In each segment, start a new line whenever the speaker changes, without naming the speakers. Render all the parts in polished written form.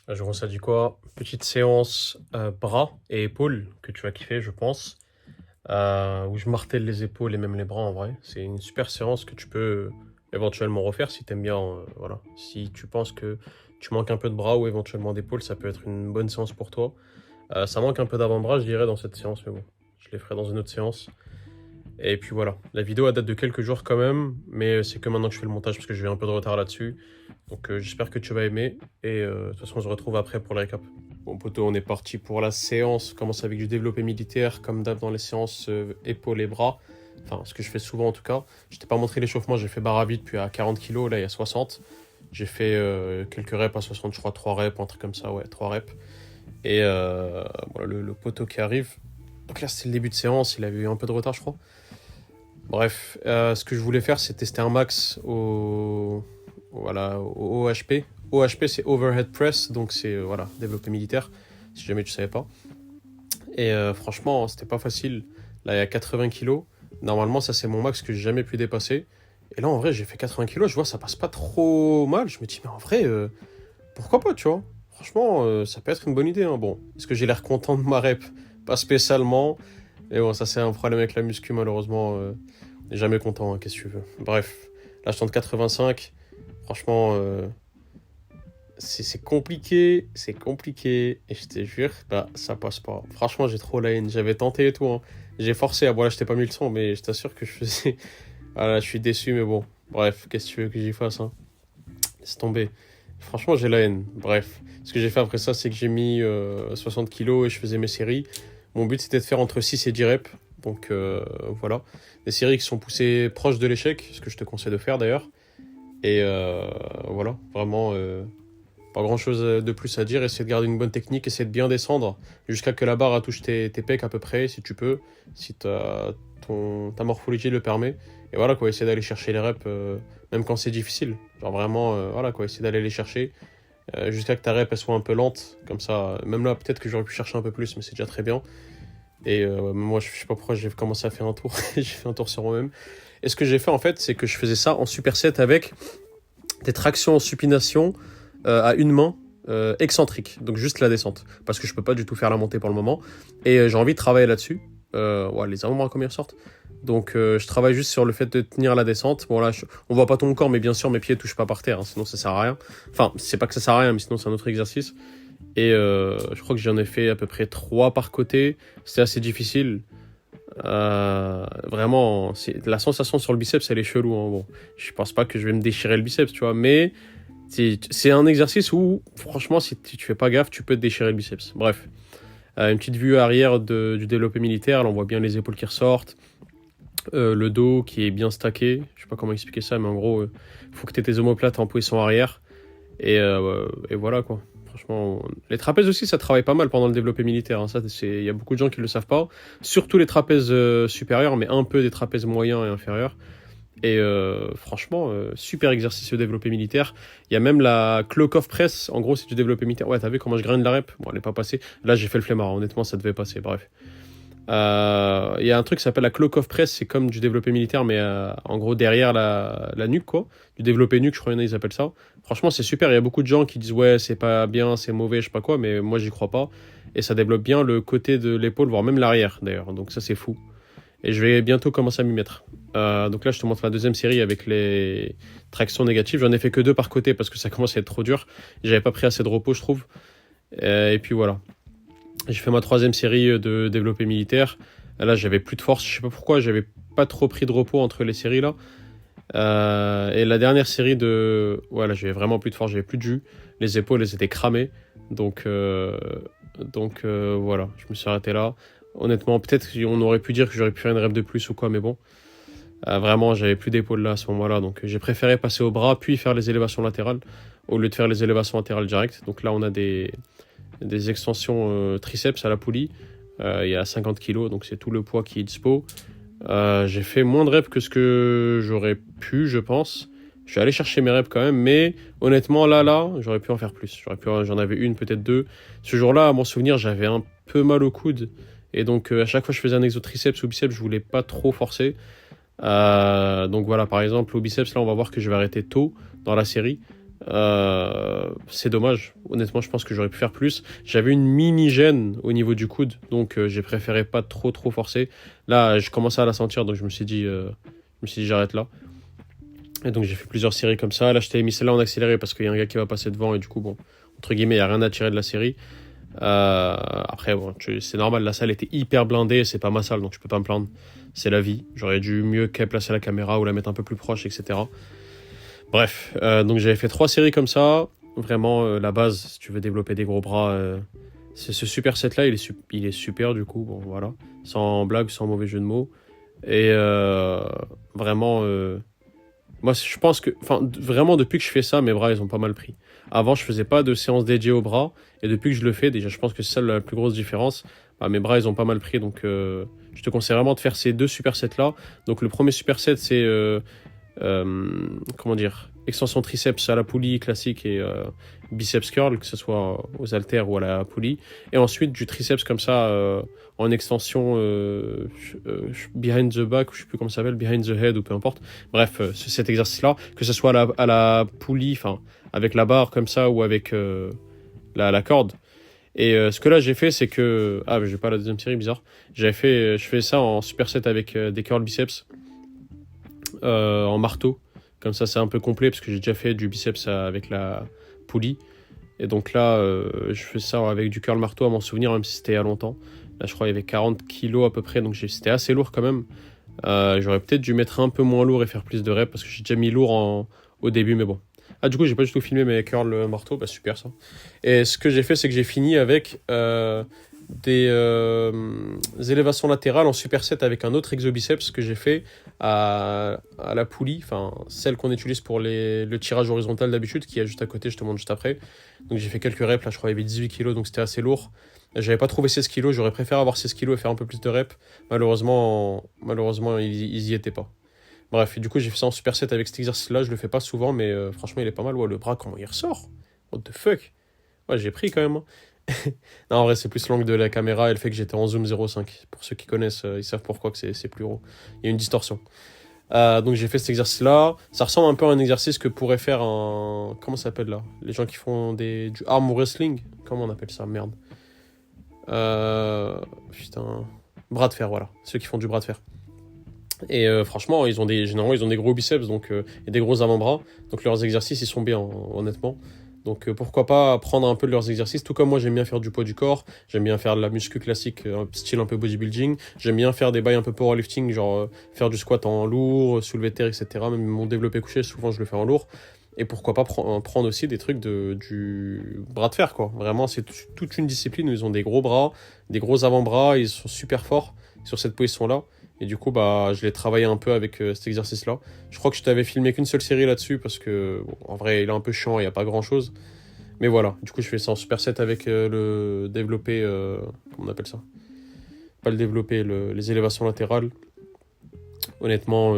Je ça dit quoi? Petite séance bras et épaules que tu vas kiffer, je pense. Où je martèle les épaules et même les bras en vrai. C'est une super séance que tu peux éventuellement refaire si t'aimes bien. Voilà. Si tu penses que tu manques un peu de bras ou éventuellement d'épaules, ça peut être une bonne séance pour toi. Ça manque un peu d'avant-bras, je dirais, dans cette séance, mais bon, je les ferai dans une autre séance. Et puis voilà. La vidéo elle date de quelques jours quand même, mais c'est que maintenant que je fais le montage parce que j'ai eu un peu de retard là-dessus. Donc j'espère que tu vas aimer. Et de toute façon, on se retrouve après pour le récap. Bon, poto, on est parti pour la séance. On commence avec du développé militaire, comme d'hab dans les séances épaules et bras. Enfin, ce que je fais souvent en tout cas. Je t'ai pas montré l'échauffement, j'ai fait barre à vide, puis à 40 kilos, là il y a 60. J'ai fait quelques reps à 60, je crois 3 reps, un truc comme ça, ouais, 3 reps. Et voilà le poteau qui arrive. Donc là, c'était le début de séance, il avait eu un peu de retard, je crois. Bref, ce que je voulais faire, c'est tester un max au OHP. OHP, c'est Overhead Press, donc c'est voilà, développé militaire, si jamais tu savais pas. Et franchement, c'était pas facile. Là, il y a 80 kilos. Normalement, ça, c'est mon max que j'ai jamais pu dépasser. Et là, en vrai, j'ai fait 80 kilos, je vois, ça passe pas trop mal. Je me dis, mais en vrai, pourquoi pas, tu vois? Franchement, ça peut être une bonne idée, hein. Bon, est-ce que j'ai l'air content de ma rep? Pas spécialement. Mais bon, ça, c'est un problème avec la muscu, malheureusement. On n'est jamais content, hein, qu'est-ce que tu veux. Bref, là, je tente 85. Franchement, c'est compliqué, c'est compliqué. Et je te jure, bah, ça passe pas. Franchement, j'ai trop la haine. J'avais tenté et tout, hein. J'ai forcé. Ah, voilà, je t'ai pas mis le son, mais je t'assure que je faisais. Voilà, je suis déçu, mais bon. Bref, qu'est-ce que tu veux que j'y fasse, hein? Laisse tomber. Franchement, j'ai la haine. Bref. Ce que j'ai fait après ça, c'est que j'ai mis 60 kilos et je faisais mes séries. Mon but, c'était de faire entre 6 et 10 reps. Donc, voilà. Des séries qui sont poussées proches de l'échec, ce que je te conseille de faire d'ailleurs. Et voilà, vraiment, pas grand chose de plus à dire. Essayer de garder une bonne technique, essayer de bien descendre jusqu'à que la barre touche tes pecs à peu près, si tu peux, si ta morphologie le permet. Et voilà quoi, essayer d'aller chercher les reps, même quand c'est difficile. Genre vraiment, voilà quoi, essayer d'aller les chercher jusqu'à que ta rep elle soit un peu lente. Comme ça, même là, peut-être que j'aurais pu chercher un peu plus, mais c'est déjà très bien. Et ouais, moi, je sais pas pourquoi j'ai commencé à faire un tour. J'ai fait un tour sur moi-même. Et ce que j'ai fait en fait, c'est que je faisais ça en superset avec des tractions en supination à une main excentrique, donc juste la descente, parce que je peux pas du tout faire la montée pour le moment. Et j'ai envie de travailler là-dessus. Ouais, les avant-bras comme ils ressortent. Donc je travaille juste sur le fait de tenir la descente. Bon là, on voit pas ton corps, mais bien sûr mes pieds touchent pas par terre, hein, sinon ça sert à rien. Enfin, c'est pas que ça sert à rien, mais sinon c'est un autre exercice. Et je crois que j'en ai fait à peu près 3 par côté. C'était assez difficile. Vraiment, la sensation sur le biceps, elle est chelou, hein. Bon, je pense pas que je vais me déchirer le biceps, tu vois, mais c'est un exercice où, franchement, si tu fais pas gaffe, tu peux te déchirer le biceps. Bref, une petite vue arrière du développé militaire, là, on voit bien les épaules qui ressortent, le dos qui est bien stacké. Je sais pas comment expliquer ça, mais en gros, faut que tu aies tes omoplates en position arrière. Et voilà quoi. Franchement, les trapèzes aussi, ça travaille pas mal pendant le développé militaire, hein. Ça, il y a beaucoup de gens qui le savent pas. Surtout les trapèzes supérieurs, mais un peu des trapèzes moyens et inférieurs. Et franchement, super exercice de développé militaire. Il y a même la clock-off press. En gros, c'est du développé militaire. Ouais, t'as vu comment je grind la rep? Bon, elle est pas passée. Là, j'ai fait le flemmard. Honnêtement, ça devait passer. Bref. Il y a un truc qui s'appelle la clock of press, c'est comme du développé militaire, mais en gros derrière la nuque, quoi. Du développé nuque, je crois qu'ils appellent ça. Franchement, c'est super. Il y a beaucoup de gens qui disent ouais, c'est pas bien, c'est mauvais, je sais pas quoi, mais moi j'y crois pas. Et ça développe bien le côté de l'épaule, voire même l'arrière d'ailleurs. Donc ça, c'est fou. Et je vais bientôt commencer à m'y mettre. Donc là, je te montre la deuxième série avec les tractions négatives. J'en ai fait que 2 par côté parce que ça commence à être trop dur. J'avais pas pris assez de repos, je trouve. Et puis voilà. J'ai fait ma troisième série de développé militaire. Là, j'avais plus de force. Je sais pas pourquoi, j'avais pas trop pris de repos entre les séries là. Et la dernière série de. Voilà, j'avais vraiment plus de force, j'avais plus de jus. Les épaules, elles étaient cramées. Donc, voilà, je me suis arrêté là. Honnêtement, peut-être qu'on aurait pu dire que j'aurais pu faire une rêve de plus ou quoi, mais bon. Vraiment, j'avais plus d'épaules là à ce moment-là. Donc, j'ai préféré passer au bras, puis faire les élévations latérales, au lieu de faire les élévations latérales directes. Donc là, on a des extensions triceps à la poulie. Il y a 50 kg, donc c'est tout le poids qui est dispo. J'ai fait moins de reps que ce que j'aurais pu, je pense. Je suis allé chercher mes reps quand même, mais honnêtement, là, j'aurais pu en faire plus. J'en avais une, peut-être deux. Ce jour-là, à mon souvenir, j'avais un peu mal au coude. Et donc, à chaque fois que je faisais un exo triceps ou biceps, je voulais pas trop forcer. Donc voilà, par exemple, au biceps, là, on va voir que je vais arrêter tôt dans la série. C'est dommage. Honnêtement, je pense que j'aurais pu faire plus. J'avais une mini gêne au niveau du coude, donc j'ai préféré pas trop forcer. Là, je commençais à la sentir, donc je me suis dit j'arrête là. Et donc j'ai fait plusieurs séries comme ça. Là, je t'avais mis celle-là en accéléré parce qu'il y a un gars qui va passer devant et du coup, bon, entre guillemets, il n'y a rien à tirer de la série. Après, bon, c'est normal, la salle était hyper blindée, c'est pas ma salle, donc je peux pas me plaindre. C'est la vie. J'aurais dû mieux qu'à placer la caméra ou la mettre un peu plus proche, etc. Bref, donc j'avais fait 3 séries comme ça. Vraiment, la base, si tu veux développer des gros bras, ce super set là, il est super du coup. Bon, voilà. Sans blague, sans mauvais jeu de mots. Et vraiment, moi je pense que, enfin, vraiment depuis que je fais ça, mes bras ils ont pas mal pris. Avant, je faisais pas de séance dédiée aux bras. Et depuis que je le fais, déjà, je pense que c'est ça la plus grosse différence. Bah, mes bras ils ont pas mal pris. Donc, je te conseille vraiment de faire ces 2 supersets là. Donc, le premier superset, c'est. Comment dire, extension triceps à la poulie classique et biceps curl, que ce soit aux haltères ou à la poulie. Et ensuite du triceps comme ça en extension behind the back, ou je sais plus comment ça s'appelle, behind the head ou peu importe. Bref, cet exercice-là, que ce soit à la poulie, enfin avec la barre comme ça ou avec la corde. Et ce que là j'ai fait, c'est que mais j'ai pas la deuxième série, bizarre. Je fais ça en superset avec des curl biceps en marteau. Comme ça, c'est un peu complet parce que j'ai déjà fait du biceps avec la poulie. Et donc là, je fais ça avec du curl marteau à m'en souvenir, même si c'était il y a longtemps. Là, je crois qu'il y avait 40 kilos à peu près, donc c'était assez lourd quand même. J'aurais peut-être dû mettre un peu moins lourd et faire plus de reps parce que j'ai déjà mis lourd au début, mais bon. Ah, du coup, j'ai pas du tout filmé mes curls marteau, bah super ça. Et ce que j'ai fait, c'est que j'ai fini avec des élévations latérales en superset avec un autre exobiceps que j'ai fait à la poulie, enfin celle qu'on utilise pour le tirage horizontal d'habitude, qui est juste à côté, je te montre juste après. Donc j'ai fait quelques reps, là je crois qu'il y avait 18 kilos, donc c'était assez lourd. J'avais pas trouvé 16 kilos, j'aurais préféré avoir 16 kilos et faire un peu plus de reps. Malheureusement ils y étaient pas. Bref, et du coup j'ai fait ça en superset avec cet exercice-là, je le fais pas souvent, mais franchement il est pas mal. Ouais, le bras, comment il ressort? What the fuck? Ouais, j'ai pris quand même, hein. Non, en vrai, c'est plus l'angle de la caméra et le fait que j'étais en zoom 0,5. Pour ceux qui connaissent, ils savent pourquoi que c'est plus gros. Il y a une distorsion. Donc j'ai fait cet exercice-là. Ça ressemble un peu à un exercice que pourrait faire un... Comment ça s'appelle là? Les gens qui font du arm wrestling. Comment on appelle ça? Merde. Putain. Bras de fer, voilà. Ceux qui font du bras de fer. Et franchement, généralement, ils ont des gros biceps et des gros avant-bras. Donc leurs exercices, ils sont bien, honnêtement. Donc pourquoi pas apprendre un peu de leurs exercices. Tout comme moi, j'aime bien faire du poids du corps. J'aime bien faire de la muscu classique, style un peu bodybuilding. J'aime bien faire des bails un peu powerlifting, genre faire du squat en lourd, soulever de terre, etc. Même mon développé couché, souvent, je le fais en lourd. Et pourquoi pas prendre aussi des trucs du bras de fer, quoi. Vraiment, c'est toute une discipline où ils ont des gros bras, des gros avant-bras. Ils sont super forts sur cette position-là. Et du coup, bah, je l'ai travaillé un peu avec cet exercice-là. Je crois que je t'avais filmé qu'une seule série là-dessus parce que, bon, en vrai, il est un peu chiant, il n'y a pas grand-chose. Mais voilà, du coup, je fais ça en superset avec le développé, comment on appelle ça? Pas le développé, les élévations latérales. Honnêtement,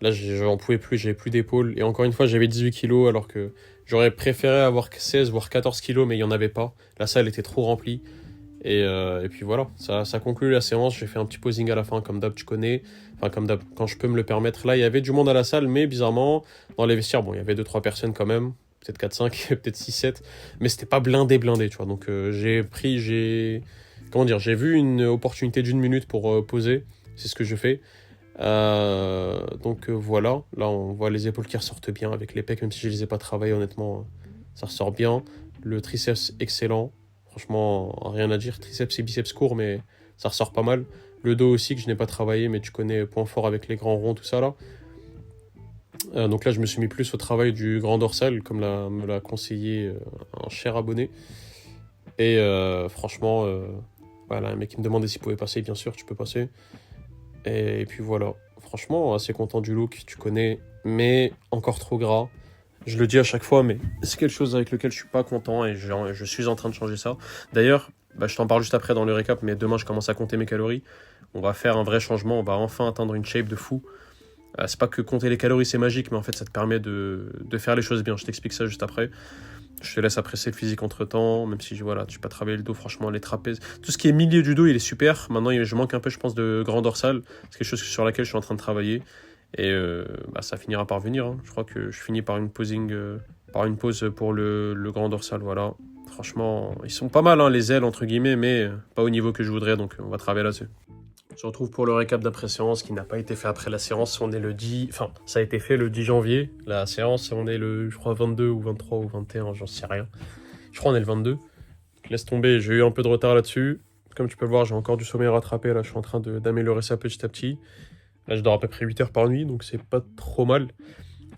là, j'en pouvais plus, j'avais plus d'épaule. Et encore une fois, j'avais 18 kilos alors que j'aurais préféré avoir 16 voire 14 kilos, mais il n'y en avait pas. La salle était trop remplie. Et puis voilà, ça conclut la séance. J'ai fait un petit posing à la fin, comme d'hab, tu connais. Enfin, comme d'hab, quand je peux me le permettre. Là, il y avait du monde à la salle, mais bizarrement, dans les vestiaires, bon, il y avait 2-3 personnes quand même. Peut-être 4-5, peut-être 6-7. Mais c'était pas blindé, tu vois. Donc, comment dire, j'ai vu une opportunité d'une minute pour poser. C'est ce que je fais. Donc, voilà. Là, on voit les épaules qui ressortent bien avec les pecs, même si je les ai pas travaillés, honnêtement. Ça ressort bien. Le triceps, excellent. Franchement, rien à dire. Triceps et biceps courts, mais ça ressort pas mal. Le dos aussi, que je n'ai pas travaillé, mais tu connais, point fort avec les grands ronds, tout ça là. Donc là, je me suis mis plus au travail du grand dorsal, comme me l'a conseillé un cher abonné. Et franchement, voilà, un mec qui me demandait s'il pouvait passer, bien sûr, tu peux passer. Et puis voilà, franchement, assez content du look, tu connais, mais encore trop gras. Je le dis à chaque fois, mais c'est quelque chose avec lequel je suis pas content et je suis en train de changer ça. D'ailleurs, bah, je t'en parle juste après dans le récap, mais demain je commence à compter mes calories. On va faire un vrai changement, on va enfin atteindre une shape de fou. C'est pas que compter les calories c'est magique, mais en fait ça te permet de faire les choses bien. Je t'explique ça juste après. Je te laisse apprécier le physique entre temps, même si voilà, tu peux pas travailler le dos, franchement, les trapèzes. Tout ce qui est milieu du dos, il est super. Maintenant, je manque un peu, je pense, de grand dorsal. C'est quelque chose sur laquelle je suis en train de travailler. Et bah, ça finira par venir, hein. Je crois que je finis par une posing par une pause pour le grand dorsal, voilà. Franchement, ils sont pas mal, hein, les ailes, entre guillemets, mais pas au niveau que je voudrais, donc on va travailler là-dessus. On se retrouve pour le récap d'après-séance qui n'a pas été fait après la séance. On est le 10... Enfin, ça a été fait le 10 janvier, la séance, on est le, je crois, 22 ou 23 ou 21, j'en sais rien. Je crois qu'on est le 22. Laisse tomber, j'ai eu un peu de retard là-dessus. Comme tu peux le voir, j'ai encore du sommeil rattrapé, là, je suis en train d'améliorer ça petit à petit. Là, je dors à peu près 8 heures par nuit, donc c'est pas trop mal.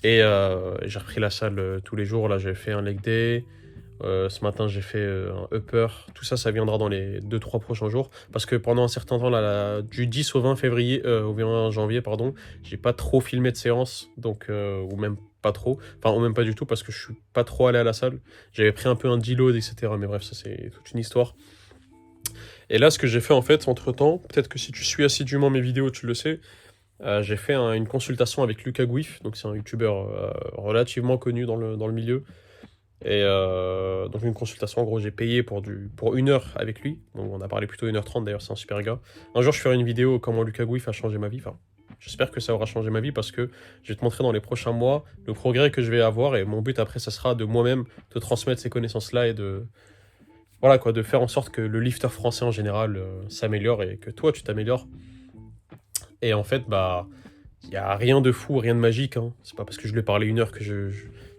Et j'ai repris la salle tous les jours, là, j'ai fait un leg day. Ce matin, j'ai fait un upper. Tout ça, ça viendra dans les 2-3 prochains jours. Parce que pendant un certain temps, là, du 10 au 20 février, au 20 janvier, pardon, j'ai pas trop filmé de séance. Donc, ou même pas trop. Enfin, ou même pas du tout, parce que je suis pas trop allé à la salle. J'avais pris un peu un deload, etc. Mais bref, ça, c'est toute une histoire. Et là, ce que j'ai fait, en fait, entre-temps, peut-être que si tu suis assidûment mes vidéos, tu le sais, j'ai fait une consultation avec Lucas Gouif. Donc, c'est un youtubeur relativement connu dans le milieu. Et donc une consultation, en gros, j'ai payé pour 1 heure avec lui. Donc on a parlé plutôt 1h30 d'ailleurs, c'est un super gars. Un jour, je ferai une vidéo comment Lucas Gouif a changé ma vie. Enfin, j'espère que ça aura changé ma vie parce que je vais te montrer dans les prochains mois le progrès que je vais avoir. Et mon but après, ça sera de moi-même te transmettre ces connaissances-là et voilà quoi, de faire en sorte que le lifter français en général s'améliore et que toi, tu t'améliores. Et en fait, bah, il n'y a rien de fou, rien de magique, hein. C'est pas parce que je lui ai parlé 1 heure que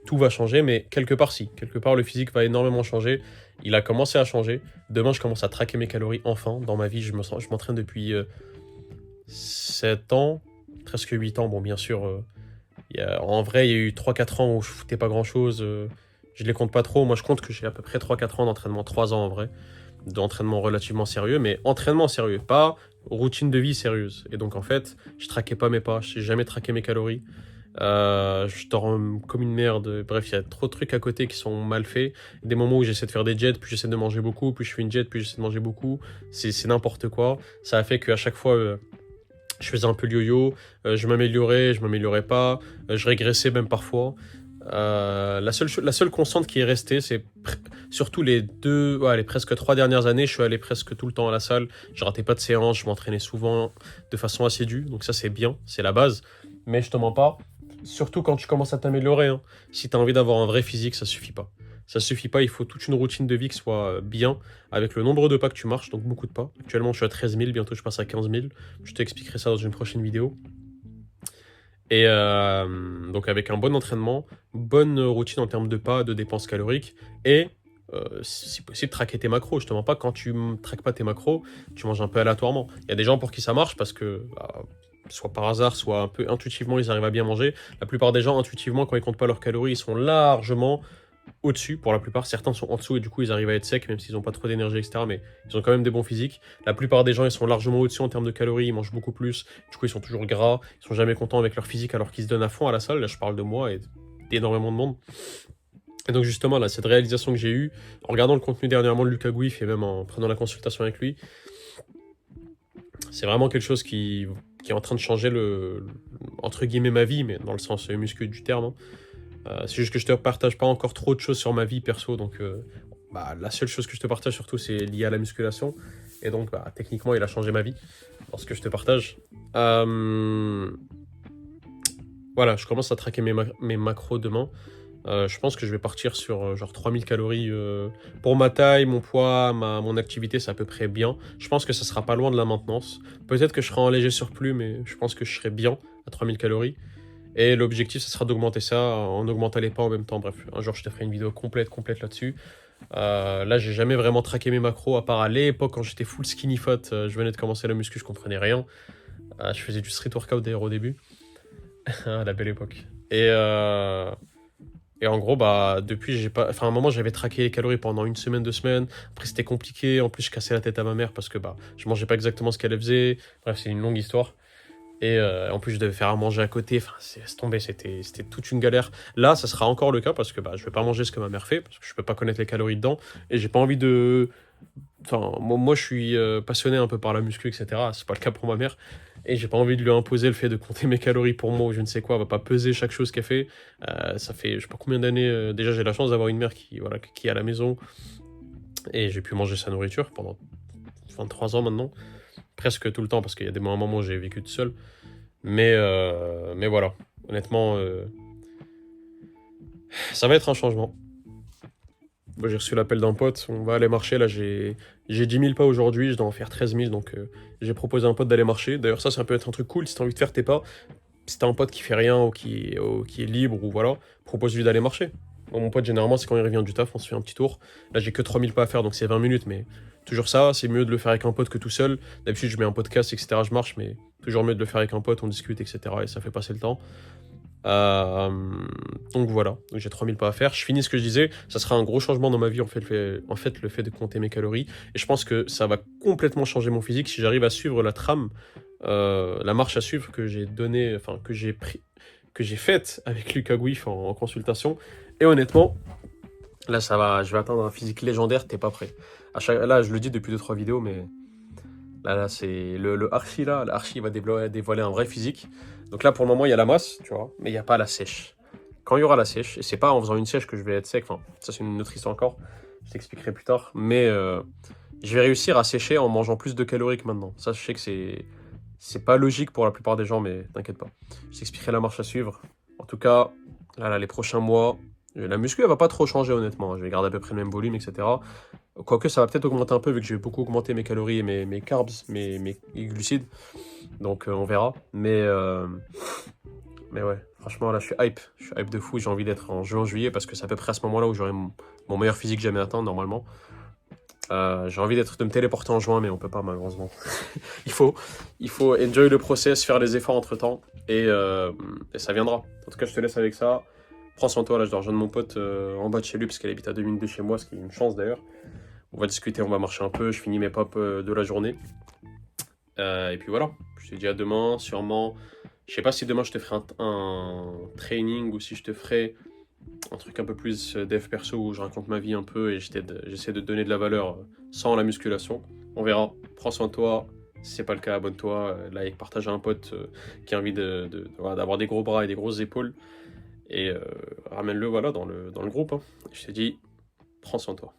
tout va changer, mais quelque part si. Quelque part, le physique va énormément changer. Il a commencé à changer. Demain, je commence à traquer mes calories enfin. Dans ma vie, je m'entraîne depuis 7 ans, presque 8 ans. Bon, bien sûr, en vrai, il y a eu 3-4 ans où je foutais pas grand-chose. Je les compte pas trop. Moi, je compte que j'ai à peu près 3-4 ans d'entraînement, 3 ans en vrai, d'entraînement relativement sérieux, mais entraînement sérieux, pas routine de vie sérieuse. Et donc, en fait, je traquais pas mes pas, je n'ai jamais traqué mes calories. Je dors comme une merde. Bref, il y a trop de trucs à côté qui sont mal faits. Des moments où j'essaie de faire des jets, puis j'essaie de manger beaucoup, puis je fais une jet, puis j'essaie de manger beaucoup. C'est n'importe quoi. Ça a fait qu'à chaque fois, je faisais un peu le yo-yo. Je m'améliorais pas. Je régressais même parfois. La seule constante qui est restée, c'est surtout les presque 3 dernières années, je suis allé presque tout le temps à la salle. Je ratais pas de séance, je m'entraînais souvent de façon assidue. Donc ça, c'est bien, c'est la base. Mais je te mens pas, surtout quand tu commences à t'améliorer, hein. Si tu as envie d'avoir un vrai physique, ça suffit pas. Ça suffit pas, il faut toute une routine de vie qui soit bien, avec le nombre de pas que tu marches, donc beaucoup de pas. Actuellement, je suis à 13 000, bientôt je passe à 15 000. Je t'expliquerai ça dans une prochaine vidéo. Et donc avec un bon entraînement, bonne routine en termes de pas, de dépenses caloriques, et si possible, traquer tes macros. Je te mens pas, quand tu ne traques pas tes macros, tu manges un peu aléatoirement. Il y a des gens pour qui ça marche parce que, soit par hasard, soit un peu intuitivement, ils arrivent à bien manger. La plupart des gens, intuitivement, quand ils comptent pas leurs calories, ils sont largement au-dessus. Pour la plupart, certains sont en dessous et du coup, ils arrivent à être secs, même s'ils n'ont pas trop d'énergie, etc. Mais ils ont quand même des bons physiques. La plupart des gens, ils sont largement au-dessus en termes de calories, ils mangent beaucoup plus. Du coup, ils sont toujours gras, ils sont jamais contents avec leur physique alors qu'ils se donnent à fond à la salle. Là, je parle de moi et d'énormément de monde. Et donc justement, là, cette réalisation que j'ai eue, en regardant le contenu dernièrement de Lucas Gouif et même en prenant la consultation avec lui, c'est vraiment quelque chose qui est en train de changer entre guillemets ma vie, mais dans le sens muscu du terme, hein. C'est juste que je te partage pas encore trop de choses sur ma vie perso, donc la seule chose que je te partage surtout, c'est lié à la musculation. Et donc, techniquement, il a changé ma vie dans ce que je te partage. Voilà, je commence à traquer mes macros demain. Je pense que je vais partir sur genre 3000 calories. Pour ma taille, mon poids, mon activité, c'est à peu près bien. Je pense que ça sera pas loin de la maintenance. Peut-être que je serai en léger surplus, mais je pense que je serai bien à 3000 calories. Et l'objectif, ce sera d'augmenter ça en augmentant les pas en même temps. Bref, un jour, je te ferai une vidéo complète là-dessus. Là, j'ai jamais vraiment traqué mes macros, à part à l'époque quand j'étais full skinny fat. Je venais de commencer la muscu, je comprenais rien. Je faisais du street workout d'ailleurs au début. La belle époque. Et en gros, depuis, j'ai pas. Enfin, à un moment, j'avais traqué les calories pendant 1 semaine, 2 semaines. Après, c'était compliqué. En plus, je cassais la tête à ma mère parce que je mangeais pas exactement ce qu'elle faisait. Bref, c'est une longue histoire. Et en plus, je devais faire à manger à côté. Enfin, c'est tombé, c'était toute une galère. Là, ça sera encore le cas parce que je vais pas manger ce que ma mère fait, parce que je peux pas connaître les calories dedans. Et j'ai pas envie de. Enfin, moi, je suis passionné un peu par la muscu, etc. C'est pas le cas pour ma mère. Et j'ai pas envie de lui imposer le fait de compter mes calories pour moi ou je ne sais quoi. Elle va pas peser chaque chose qu'elle fait. Ça fait, je sais pas combien d'années. Déjà, j'ai la chance d'avoir une mère qui est à la maison. Et j'ai pu manger sa nourriture pendant 23 ans maintenant. Presque tout le temps, parce qu'il y a des moments où j'ai vécu tout seul. Mais voilà, honnêtement, Ça va être un changement. Moi, j'ai reçu l'appel d'un pote, on va aller marcher. Là, j'ai 10 000 pas aujourd'hui, je dois en faire 13 000. Donc, j'ai proposé à un pote d'aller marcher. D'ailleurs, ça peut être un truc cool si t'as envie de faire tes pas. Si t'as un pote qui fait rien ou qui est libre ou voilà, propose-lui d'aller marcher. Bon, mon pote, généralement, c'est quand il revient du taf, on se fait un petit tour. Là, j'ai que 3 000 pas à faire, donc c'est 20 minutes, mais toujours ça, c'est mieux de le faire avec un pote que tout seul. D'habitude, je mets un podcast, etc., je marche, mais toujours mieux de le faire avec un pote, on discute, etc., et ça fait passer le temps. Euh, donc voilà, donc j'ai 3 000 pas à faire. Je finis ce que je disais, ça sera un gros changement dans ma vie, le fait de compter mes calories. Et je pense que ça va complètement changer mon physique si j'arrive à suivre la trame, la marche à suivre que j'ai donnée, enfin que j'ai faite avec Lucas Gouif en consultation. Et honnêtement, là ça va, je vais atteindre un physique légendaire, t'es pas prêt. Là, je le dis depuis 2 3 vidéos, mais là c'est le Archie là, l'Archie va dévoiler un vrai physique. Donc là pour le moment il y a la masse, tu vois, mais il n'y a pas la sèche. Quand il y aura la sèche, et c'est pas en faisant une sèche que je vais être sec, enfin ça c'est une autre histoire encore, je t'expliquerai plus tard, mais je vais réussir à sécher en mangeant plus de calories que maintenant. Ça je sais que c'est pas logique pour la plupart des gens, mais t'inquiète pas. Je t'expliquerai la marche à suivre. En tout cas, là, les prochains mois, la muscu elle va pas trop changer honnêtement, je vais garder à peu près le même volume, etc. Quoique ça va peut-être augmenter un peu vu que je vais beaucoup augmenter mes calories et mes carbs, mes glucides. Donc on verra. Mais ouais, franchement là je suis hype. Je suis hype de fou. J'ai envie d'être en juin, juillet parce que c'est à peu près à ce moment-là où j'aurai mon meilleur physique jamais atteint normalement. J'ai envie de me téléporter en juin, mais on peut pas malheureusement. il, faut, il faut enjoy le process, faire les efforts entre temps et ça viendra. En tout cas, je te laisse avec ça. Prends soin de toi. Là, je dois rejoindre mon pote en bas de chez lui parce qu'elle habite à 2 minutes de chez moi, ce qui est une chance d'ailleurs. On va discuter, on va marcher un peu. Je finis mes pops de la journée. Et puis voilà. Je te dis à demain, sûrement. Je sais pas si demain je te ferai un training ou si je te ferai un truc un peu plus dev perso où je raconte ma vie un peu et j'essaie de te donner de la valeur sans la musculation. On verra. Prends soin de toi. Si c'est pas le cas, abonne-toi, like, partage à un pote qui a envie voilà, d'avoir des gros bras et des grosses épaules et ramène-le voilà, dans le groupe. Hein. Je te dis, prends soin de toi.